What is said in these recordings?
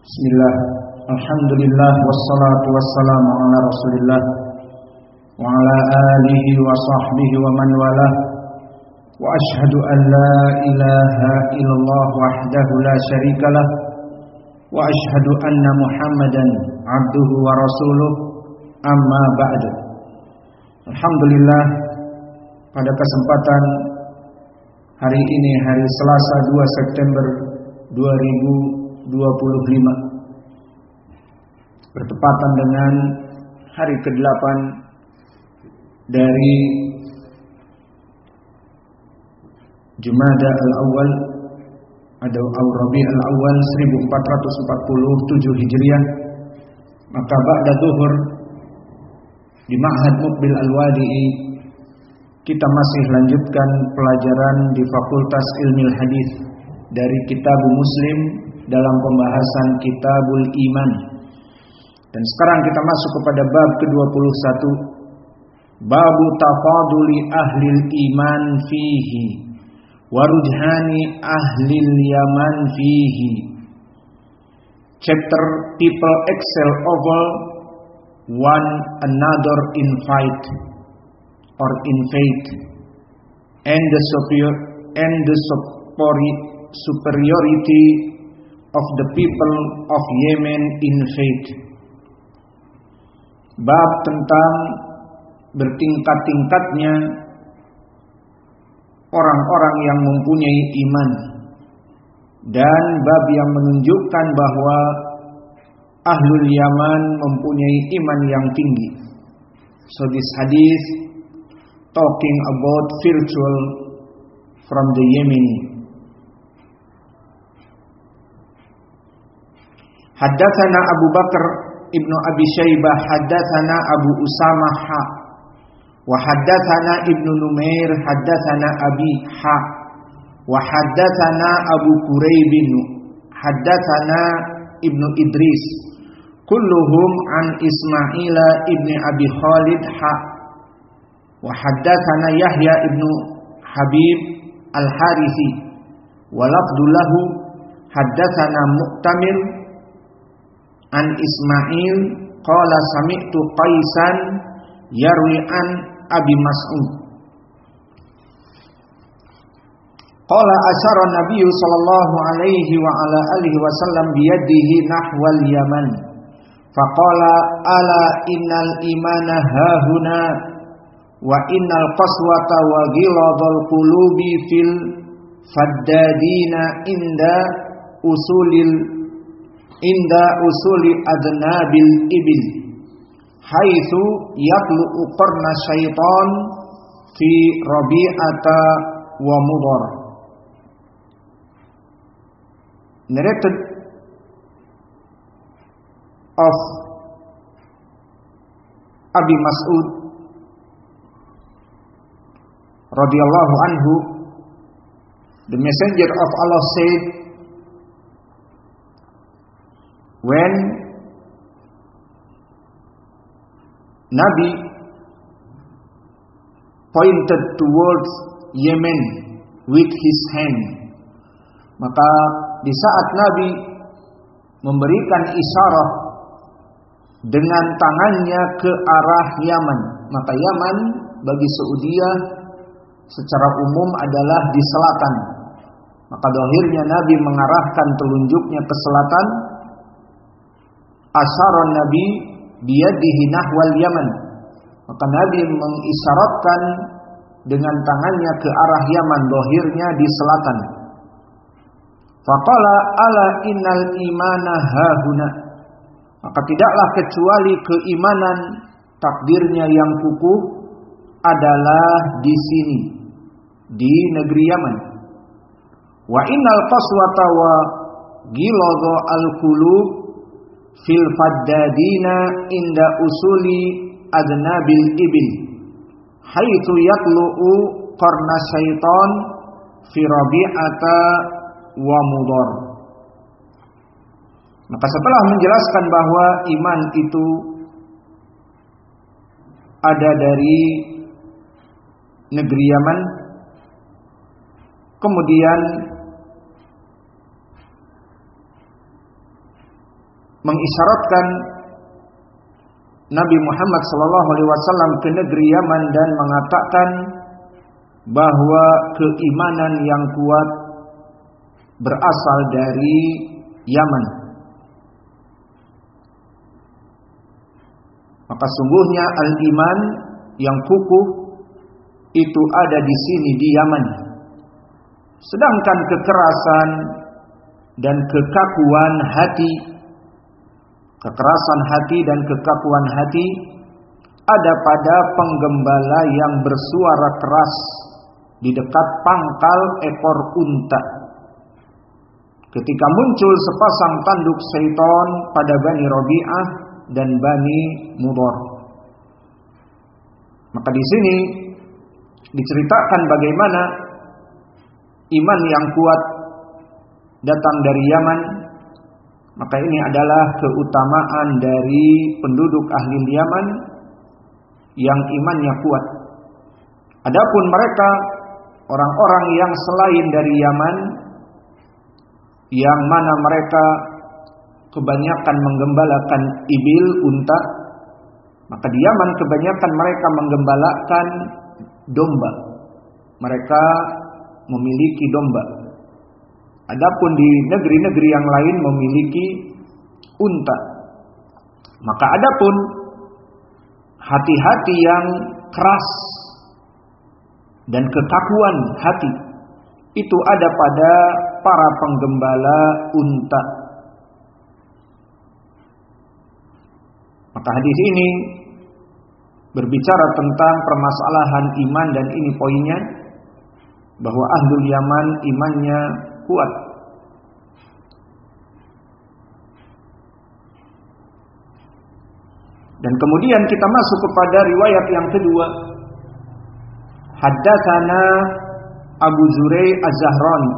Bismillah, alhamdulillah, wassalatu wassalamu ala rasulillah wa ala alihi wa sahbihi wa man walah. Wa ashhadu an la ilaha illallah wahdahu la syarikalah wa ashhadu anna muhammadan abduhu wa rasuluh, amma ba'du. Alhamdulillah, pada kesempatan hari ini, hari Selasa 2 September 2025, bertepatan dengan hari ke-8 dari Jumada al-Awwal atau Rabi' al-Awwal 1447 Hijriah. Maka ba'da zuhur di Ma'had Muqbil Al-Wadi'i kita masih lanjutkan pelajaran di Fakultas Ilmil Hadis dari Kitab Muslim dalam pembahasan Kitabul Iman. Dan sekarang kita masuk kepada bab ke-21, Babu tafaduli ahlil iman fihi wa rujhani ahlil yaman fihi. Chapter People excel over one another in fight or in faith, and the superiority of the people of Yemen in faith. Bab tentang bertingkat-tingkatnya orang-orang yang mempunyai iman, dan bab yang menunjukkan bahwa Ahlul Yaman mempunyai iman yang tinggi. So this hadith talking about virtual from the Yemeni. Haddatsana Abu Bakar Ibnu Abi Syaibah haddatsana Abu Usamah wa haddatsana Ibnu Numair haddatsana Abi wa haddatsana Abu Quraib haddatsana Ibnu Idris kulluhum an Ismail ibni Abi Khalid wa haddatsana Yahya ibnu Habib al-Harithi wa lafdullahu haddatsana Mu'tamir an Ismail qala sami'tu Qaisan yarwi an Abi Mas'ud qala asyara Nabi sallallahu alaihi wa ala alihi wasallam biyadihi nahwal Yaman faqala ala innal imana hahuna wa innal qaswata wa ghiladul qulubi fil faddadina inda usuli adnabil ibil haitsu yatlu'u qarna syaitan fi Rabi'ata wa Mudhar. Narrated of Abi Mas'ud radhiyallahu anhu, the messenger of Allah said, when Nabi pointed towards Yemen with his hand, maka di saat Nabi memberikan isyarat dengan tangannya ke arah Yaman, maka Yaman bagi Saudiyah secara umum adalah di selatan. Maka zahirnya Nabi mengarahkan telunjuknya ke selatan. Asyaran Nabi biyadihi nahwal Yaman, maka Nabi mengisyaratkan dengan tangannya ke arah Yaman, zahirnya di selatan. Faqala ala innal imana hahuna, maka tidaklah kecuali keimanan takdirnya yang kukuh adalah di sini, di negeri Yaman. Wa innal qaswata wa ghiladha al-qulub fil faddadina inda usuli adnabil ibil haitsu yatlu'u qarna syaitan fi Rabi'ata wa Mudhar. Maka setelah menjelaskan bahwa iman itu ada dari negeri Yaman, kemudian mengisyaratkan Nabi Muhammad SAW ke negeri Yaman dan mengatakan bahwa keimanan yang kuat berasal dari Yaman. Maka sungguhnya al-iman yang kukuh itu ada di sini di Yaman. Sedangkan kekerasan dan kekakuan hati, kekerasan hati dan kekakuan hati ada pada penggembala yang bersuara keras di dekat pangkal ekor unta. Ketika muncul sepasang tanduk syaitan pada Bani Rabi'ah dan Bani Mudhar. Maka di sini diceritakan bagaimana iman yang kuat datang dari Yaman. Maka ini adalah keutamaan dari penduduk ahli Yaman yang imannya kuat. Adapun mereka orang-orang yang selain dari Yaman, yang mana mereka kebanyakan menggembalakan ibil, unta, maka di Yaman kebanyakan mereka menggembalakan domba. Mereka memiliki domba. Adapun di negeri-negeri yang lain memiliki unta. Maka adapun hati-hati yang keras dan kekakuan hati itu ada pada para penggembala unta. Maka hadis ini berbicara tentang permasalahan iman, dan ini poinnya, bahwa ahlul Yaman imannya kuat. Dan kemudian kita masuk kepada riwayat yang kedua. Haddatsana Abu Zurai Az-Zahrani,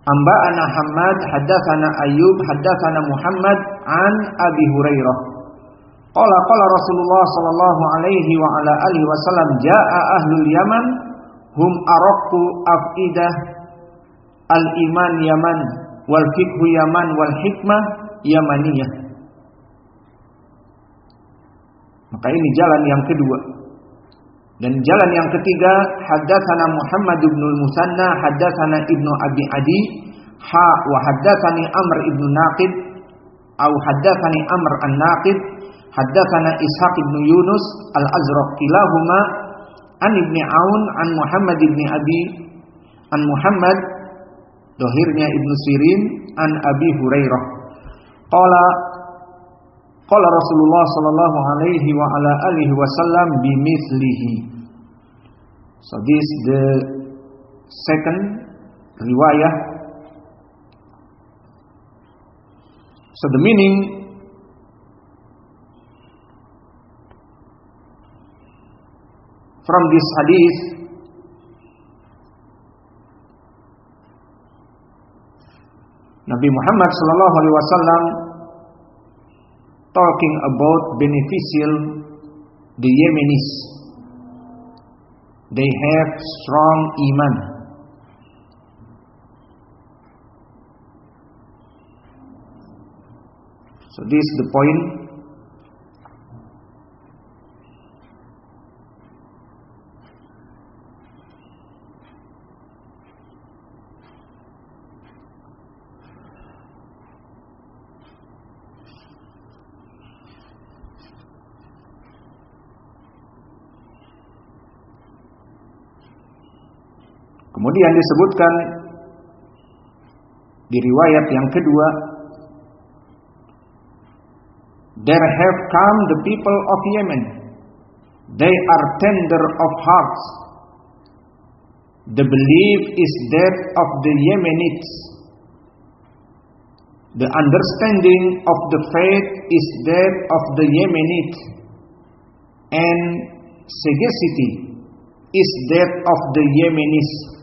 Amba'ana Hammad, haddatsana Ayyub, haddatsana Muhammad an Abi Hurairah. Qala Rasulullah sallallahu alaihi wa ala alihi wasallam, jaa'a ahlul Yaman hum araqqu afidah al-iman Yaman wal fiqhu Yaman wal hikmah Yamaniyah. Maka ini jalan yang kedua. Dan jalan yang ketiga, haddatsana Muhammad ibn al-Musanna, haddatsana Ibnu Abi Adi, wa haddatsani Amr ibn Naqid, atau haddatsani Amr an-Naqid, haddatsana Ishaq ibn Yunus al-Azraq, kilahuma an Ibni Aun an Muhammad ibn Abi, an Muhammad dohirnya Ibnu Sirin, an Abi Hurairah. Qala Rasulullah sallallahu alaihi wa ala alihi wasallam bimithlihi. So this the second riwayah. So the meaning from this hadith, Nabi Muhammad sallallahu alaihi wasallam talking about beneficial the Yemenis. They have strong iman. So this is the point. Kemudian disebutkan di riwayat yang kedua, there have come the people of Yemen, they are tender of hearts, the belief is that of the Yemenites, the understanding of the faith is that of the Yemenites, and sagacity is that of the Yemenis.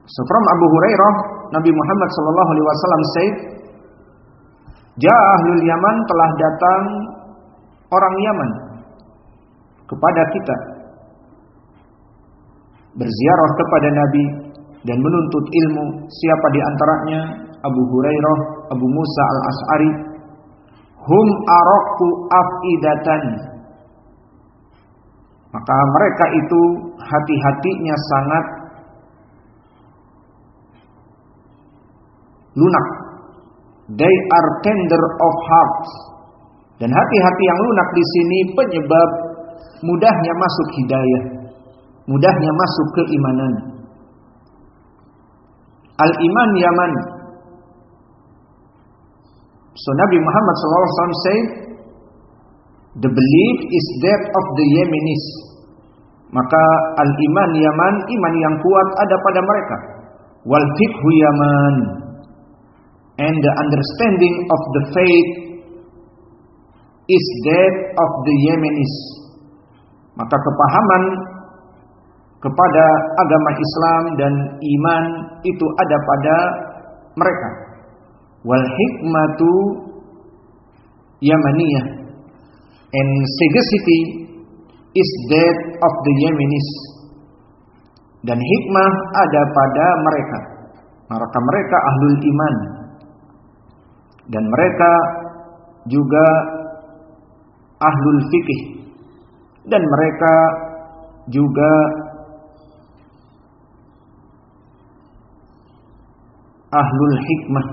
So from Abu Hurairah, Nabi Muhammad sallallahu alaihi wasallam said, Ja'a ahlul Yaman, telah datang orang Yaman kepada kita, berziarah kepada Nabi dan menuntut ilmu. Siapa di antaranya? Abu Hurairah, Abu Musa al-Asy'ari, hum araqqu afidatan. Maka mereka itu hati-hatinya sangat lunak. They are tender of hearts. Dan hati-hati yang lunak di sini penyebab mudahnya masuk hidayah, mudahnya masuk keimanan. Al-iman yaman. So Nabi Muhammad SAW said, the belief is that of the Yemenis. Maka al-iman yaman, iman yang kuat ada pada mereka. Wal fiqhu yaman. And the understanding of the faith is that of the Yemenis. Maka kepahaman kepada agama Islam dan iman itu ada pada mereka. Wal hikmatu yamaniyah, and sagacity is that of the Yemenis. Dan hikmah ada pada mereka. Maka mereka ahlul iman. Dan mereka juga ahlul fikih. Dan mereka juga ahlul hikmah.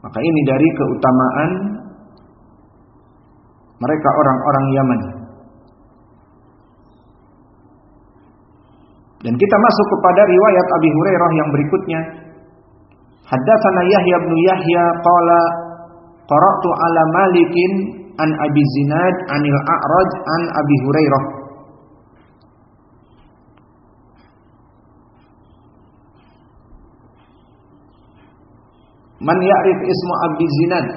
Maka ini dari keutamaan mereka orang-orang Yaman. Dan kita masuk kepada riwayat Abi Hurairah yang berikutnya. Haddatsana Yahya bin Yahya qala qara'tu ala Malikin an Abi Zinad anil A'raj an Abi Hurairah. Man ya'rif ismu Abi Zinad?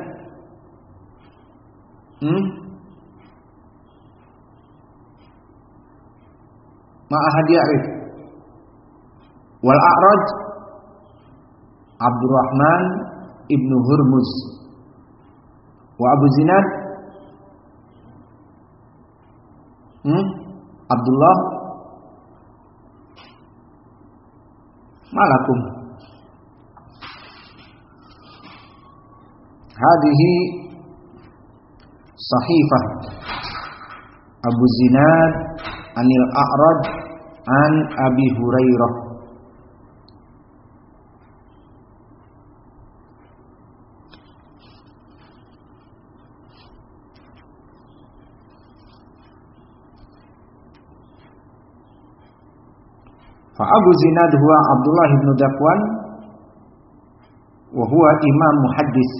Ma ahad ya'rif? Wal A'raj Abdurrahman ibnu Hurmuz. Wa Abu Zinad Abdullah. Malakum. Hadihi sahifah Abu Zinad anil A'raj an Abi Hurairah. Fa Abu Zinad huwa Abdullah ibn Dakwan wa huwa imam muhaddis.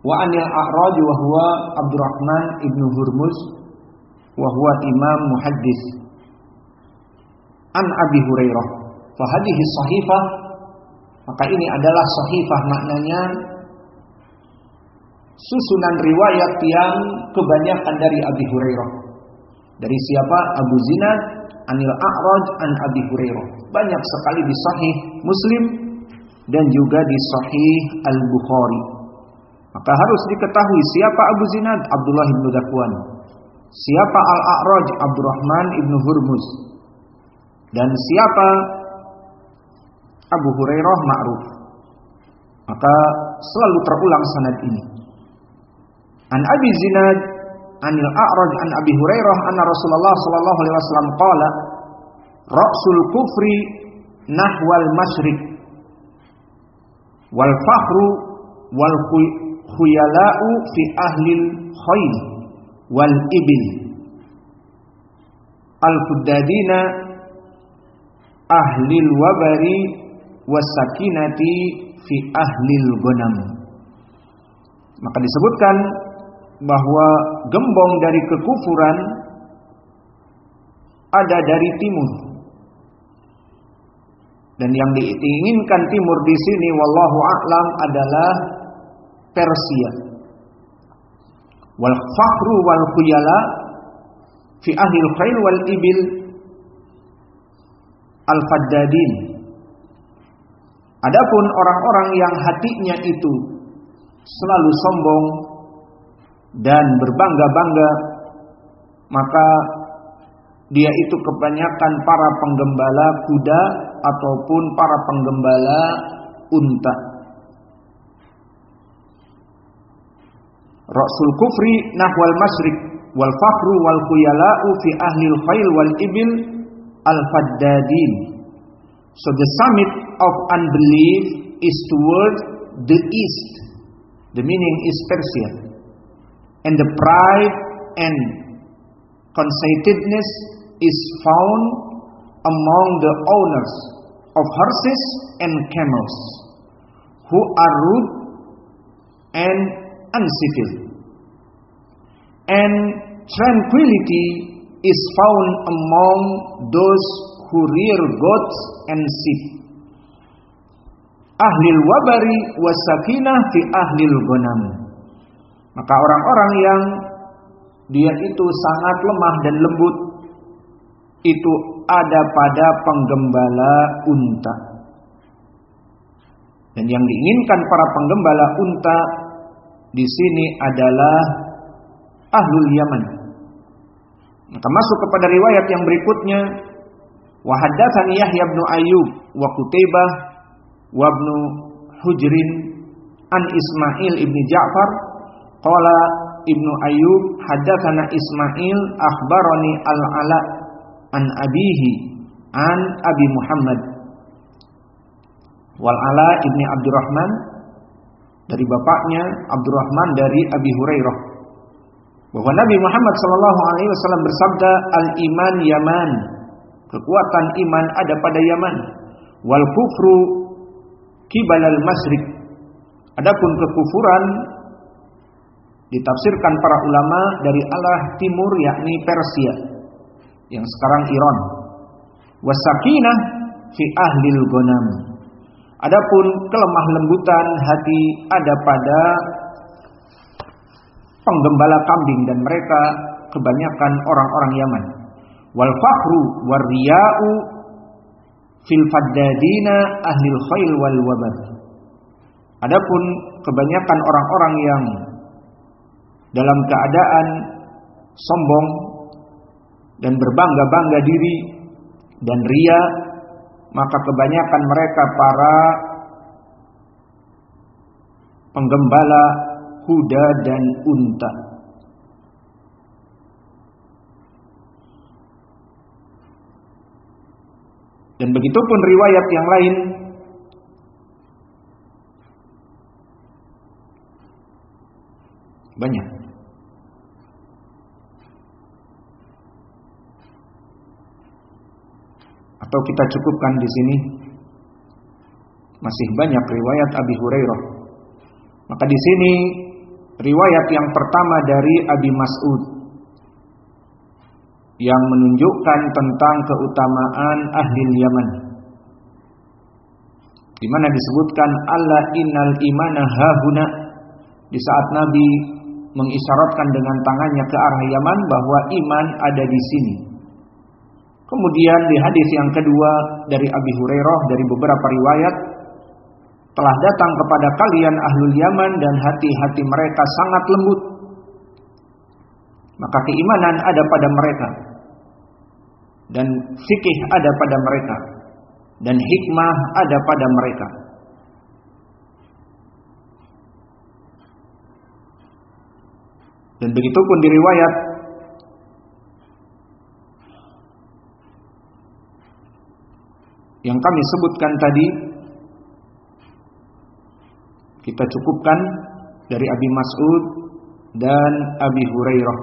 Wa anil A'raj wa huwa Abdurrahman ibn Hurmuz wa huwa imam muhaddis. An Abi Hurairah. Fa hadhihi sahifah, maka ini adalah sahifah, maknanya susunan riwayat yang kebanyakan dari Abi Hurairah. Dari siapa? Abu Zinad anil A'raj an Abi Hurairah. Banyak sekali di Sahih Muslim dan juga di Sahih Al-Bukhari. Maka harus diketahui siapa Abu Zinad, Abdullah ibn Dakwan. Siapa Al-A'raj, Abdurrahman ibn Hurmuz. Dan siapa Abu Hurairah, ma'ruf. Maka selalu terulang sanad ini. An Abi Zinad anil A'raj an Abi Hurairah anna Rasulullah sallallahu alaihi wasallam qala ra'sul kufri nahwal masyriq wal fakhru wal khuyala'u fi ahlil khayl wal ibil al fuddadina ahlil wabari was sakinati fi ahlil ghanam. Maka disebutkan bahwa gembong dari kekufuran ada dari timur. Dan yang diinginkan timur di sini wallahu a'lam adalah Persia. Wal fakhru wal khuyala fi ahlil khayl wal ibil al faddadin. Adapun orang-orang yang hatinya itu selalu sombong dan berbangga-bangga, maka dia itu kebanyakan para penggembala kuda ataupun para penggembala unta. Rasul kufri nahwal masyriq wal fakhru wal khuyala'u fi ahli al khail wal ibil al faddadin. So the summit of unbelief is toward the east. The meaning is Persia. And the pride and conceitedness is found among the owners of horses and camels, who are rude and uncivil. And tranquility is found among those who rear goats and sheep. Ahlil wabari wasakinah fi ahlil ghanam. Maka orang-orang yang dia itu sangat lemah dan lembut itu ada pada penggembala unta. Dan yang diinginkan para penggembala unta di sini adalah ahlul Yaman. Maka masuk kepada riwayat yang berikutnya, wa haddatsani Yahya bin Ayyub wa Qutaibah wa ibn Hujrin an Ismail ibn Ja'far qala Ibnu Ayyub haddatsana Ismail akhbarani al-Ala an abihi an Abi Muhammad wal Ala ibni Abdurrahman dari bapaknya Abdurrahman dari Abi Hurairah bahwa Nabi Muhammad sallallahu alaihi wasallam bersabda, al-iman yaman, kekuatan iman ada pada Yaman, wal kufru kibalal masyriq, adapun kekufuran ditafsirkan para ulama dari arah timur yakni Persia yang sekarang Iran. Wasakinah fi ahlil ghanam, adapun kelemah lembutan hati ada pada penggembala kambing dan mereka kebanyakan orang-orang Yaman. Wal fakhru war riya'u fil faddadina ahlil khail wal wabar, adapun kebanyakan orang-orang yang dalam keadaan sombong dan berbangga-bangga diri dan ria, maka kebanyakan mereka para penggembala kuda dan unta. Dan begitupun riwayat yang lain banyak. Atau kita cukupkan di sini, masih banyak riwayat Abi Hurairah. Maka di sini riwayat yang pertama dari Abi Mas'ud yang menunjukkan tentang keutamaan ahli Yaman, di mana disebutkan alla innal imana hahuna, di saat Nabi mengisyaratkan dengan tangannya ke arah Yaman bahwa iman ada di sini. Kemudian di hadis yang kedua dari Abi Hurairah dari beberapa riwayat, telah datang kepada kalian ahlul Yaman dan hati-hati mereka sangat lembut, maka keimanan ada pada mereka dan fikih ada pada mereka dan hikmah ada pada mereka. Dan begitupun di riwayat yang kami sebutkan tadi, kita cukupkan dari Abi Mas'ud dan Abi Hurairah.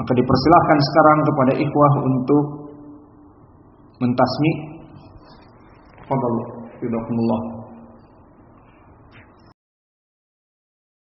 Maka dipersilahkan sekarang kepada ikhwah untuk mentasmi. Fadhal, jazakumullah.